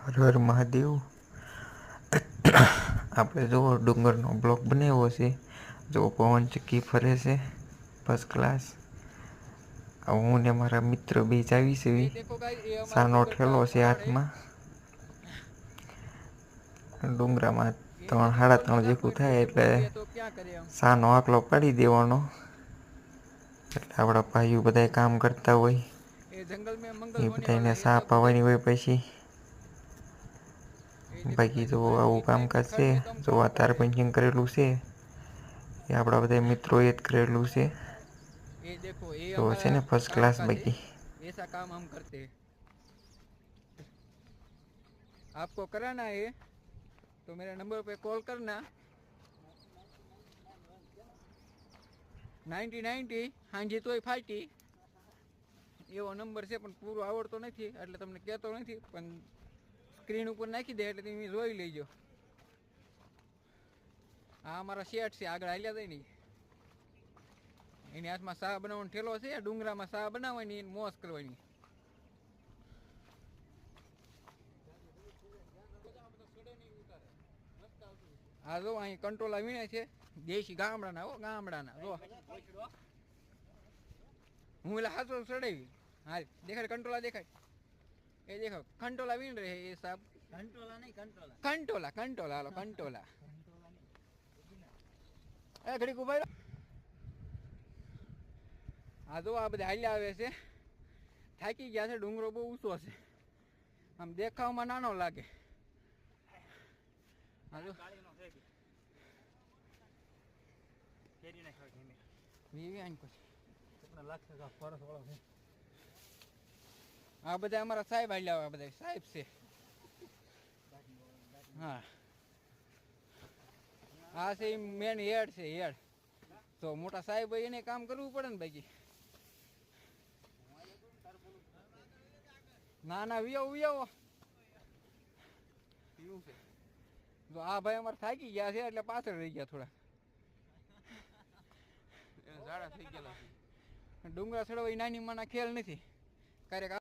હર હર મહાદેવ. આપણે જો ડુંગરનો બ્લોક બનાવ્યો છે. જો પવન ચક્કી ફરે છે ફર્સ્ટ ક્લાસ. હું ને મારા મિત્ર બે જાવી છે. સાનો ઠેલો છે હાથમાં. ડુંગરામાં 3 સાડા 3 જેવું થાય એટલે સાનો આકલો પાડી દેવાનો. એટલે આપણા ભાઈઓ બધા કામ કરતા હોય એ બધાને સા પાવાની હોય પછી. બાકી તો આવું કામકાજ છે. જો આ તાર પંચિંગ કરેલું છે એ આપણા બધા મિત્રોએ જ કરેલું છે. તો છે ને ફર્સ્ટ ક્લાસ બાકી. ऐसा काम हम करते हैं. आपको कराना है तो मेरे नंबर पे कॉल करना. 9090 હાંજી તોય ફાટી એવો નંબર છે પણ પૂરો આવડતો નથી એટલે તમને કહેતો નથી પણ સ્ક્રીન ઉપર નાખી દે એટલે તમે જોઈ લેજો. આ અમારા શેઠ છે આગળ હાલ્યા જાય નહીં એની હાથમાં સા બનાવવાનો ઠેલો છે. ડુંગરામાં સા બનાવવાની મોસ કરવાની. આ જો અહીં કંટ્રોલા વીણે છે દેશી ગામડાના. હો ગામડાના જો હું એટલે હાથો ચડાવી. હાલ દેખાડ કંટ્રોલા દેખાડ. એ દેખો કંટ્રોલા વીણ રહે એ સાહેબ. કંટ્રોલા નહીં કંટ્રોલા. કંટ્રોલા હાલો કંટ્રોલા. એ ઘડીક ઉભા રહો. આ જો આ બધા હાલ્યા આવે છે. થાકી ગયા છે. ડુંગરો બહુ ઊંચો છે. આમ દેખાવમાં નાનો લાગે. આ બધા અમારા સાહેબ હાલ્યા બધા સાહેબ છે. હા આ છે મેન હેડ છે હેડ. તો મોટા સાહેબ હોય એને કામ કરવું પડે ને બાકી. ના ના વિયાવો જો આ ભાઈ અમારે થાકી ગયા છે એટલે પાછળ રહી ગયા થોડા. ડુંગરા ચડવા નાની માના ખેલ નથી. ક્યારેક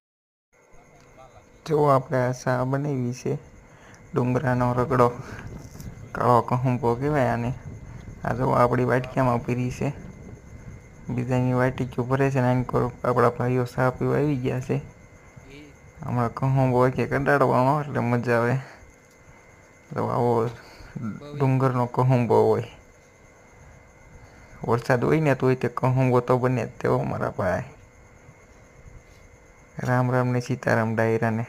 જો આપણે આ સા બનાવી છે ડુંગરાનો રગડો. કાળો કહુંબો કહેવાય આને. આ જો આપણી વાટકીયામાં પીરી છે. બીજાની વાટકીઓ ભરે છે ને આપણા ભાઈઓ સા પીવા આવી ગયા છે. હમણાં કહુંબો કે કડાડવાનો એટલે મજા આવે. તો આવો ડુંગરનો કહુંબો હોય. વરસાદ હોય ને તોય તે કહુંબો તો બને જ તેવો મારા ભાઈ. રામ રામ ને સીતારામ ડાયરાને.